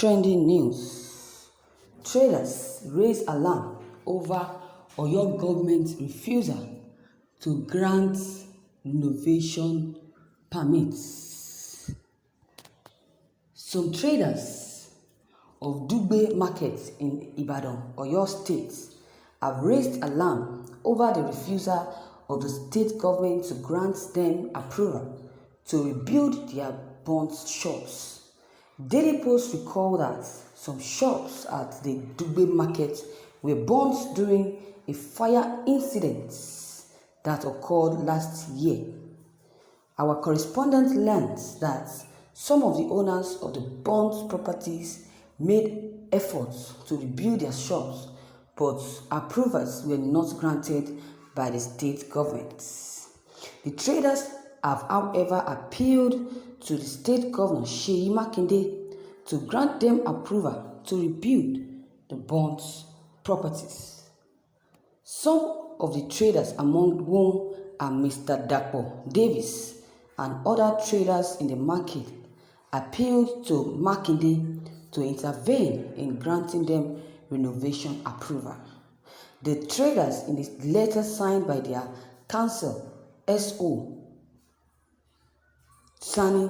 Trending news. Traders raise alarm over Oyo government refusal to grant renovation permits. Some traders of Dugbe market in Ibadan, Oyo State, have raised alarm over the refusal of the state government to grant them approval to rebuild their burnt shops. Daily Post recalled that some shops at the Dugbe market were burnt during a fire incident that occurred last year. Our correspondent learned that some of the owners of the burnt properties made efforts to rebuild their shops, but approvals were not granted by the state government. The traders have, however, appealed to the state governor, Seyi Makinde, to grant them approval to rebuild the burnt properties. Some of the traders, among whom are Mr. Dapo Davis and other traders in the market, appealed to Makinde to intervene in granting them renovation approval. The traders, in the letter signed by their counsel, S.O. Sani,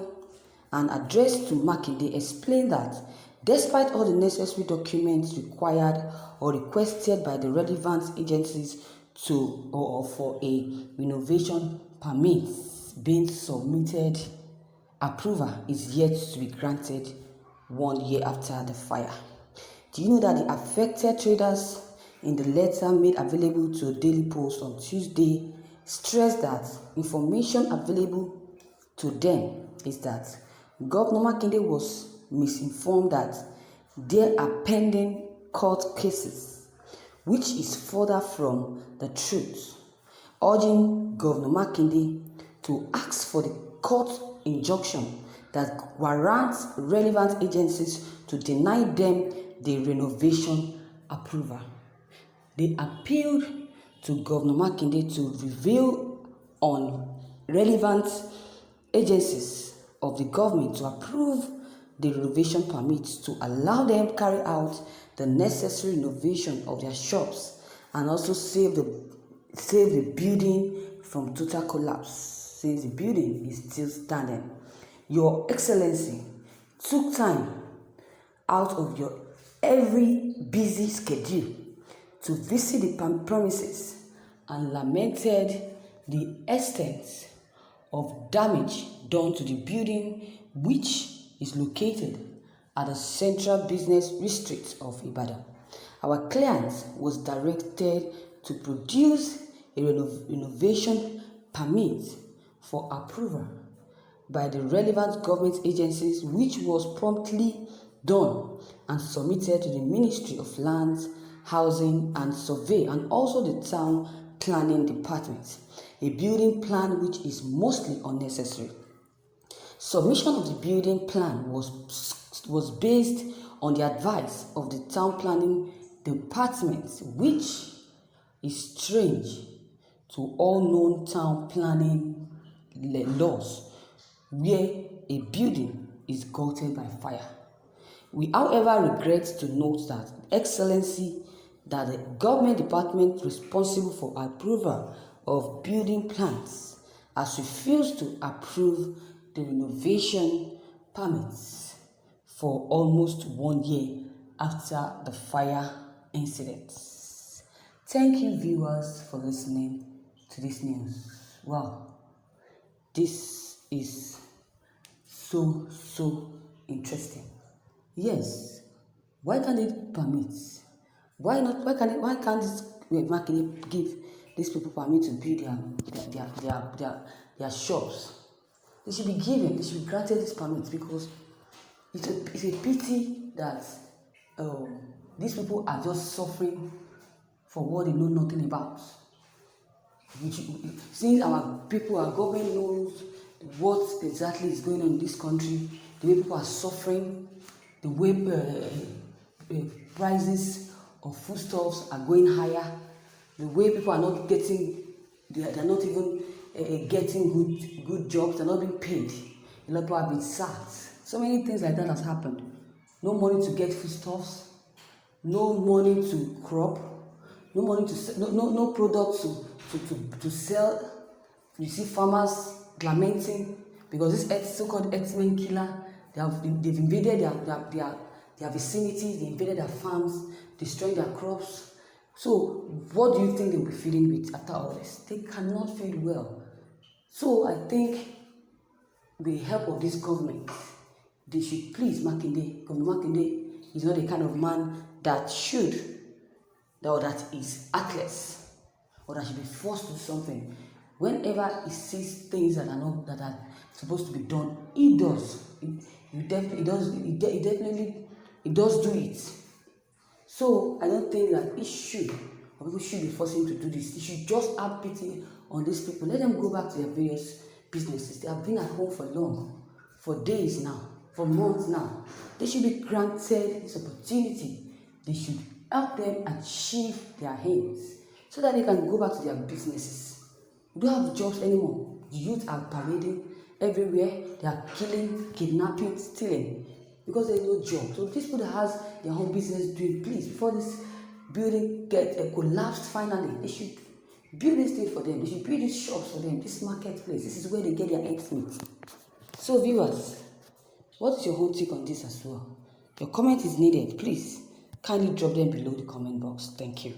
and addressed to Makinde, explained that despite all the necessary documents required or requested by the relevant agencies to or for a renovation permit being submitted, approval is yet to be granted 1 year after the fire. Do you know that the affected traders, in the letter made available to Daily Post on Tuesday, stressed that information available to them is that Governor Makinde was misinformed that there are pending court cases, which is further from the truth, urging Governor Makinde to ask for the court injunction that warrants relevant agencies to deny them the renovation approval. They appealed to Governor Makinde to reveal on relevant agencies of the government to approve the renovation permits to allow them carry out the necessary renovation of their shops and also save the building from total collapse, since the building is still standing. Your Excellency took time out of your every busy schedule to visit the premises and lamented the extent of damage done to the building, which is located at the Central Business District of Ibadan. Our client was directed to produce a renovation permit for approval by the relevant government agencies, which was promptly done and submitted to the Ministry of Lands, Housing and Survey and also the Town Planning Department, a building plan which is mostly unnecessary. Submission of the building plan was based on the advice of the Town Planning Department, which is strange to all known town planning laws, where a building is gutted by fire. We, however, regret to note that Excellency, that the government department responsible for approval of building plans has refused to approve the renovation permits for almost 1 year after the fire incident. Thank you, viewers, for listening to this news. Wow, this is so interesting. Yes, why can't they permit? Why not? Why can't this Makinde give these people permit to build their shops? They should be given. They should be granted this permit, because it's a pity that these people are just suffering for what they know nothing about. Since our people, our government knows what exactly is going on in this country, the way people are suffering, the way prices of foodstuffs are going higher, the way people are not getting, they're not even getting good jobs, they're not being paid. A lot of people have been sacked. So many things like that has happened. no money to get foodstuffs, no money to crop, no money to no product to sell. You see farmers lamenting because this so-called X-Men killer, they've invaded their vicinities, they invaded their farms, destroying their crops. So what do you think they'll be feeding with after all this? They cannot feed well. So I think with the help of this government, they should please Makinde. Governor Makinde is not the kind of man that is heartless, or that should be forced to do something. Whenever he sees things that are supposed to be done, he does. He definitely does do it. So I don't think that people should be forcing him to do this. He should just have pity on these people. Let them go back to their various businesses. They have been at home for days now, for months now. They should be granted this opportunity. They should help them achieve their aims so that they can go back to their businesses. We don't have jobs anymore. The youth are parading everywhere. They are killing, kidnapping, stealing because there is no job. So these people that has their own business doing, please, before this building get collapsed finally, they should build this thing for them. They should build these shops for them, this marketplace. This is where they get their ends meet. So viewers, what is your whole take on this as well? Your comment is needed. Please kindly drop them below the comment box. Thank you.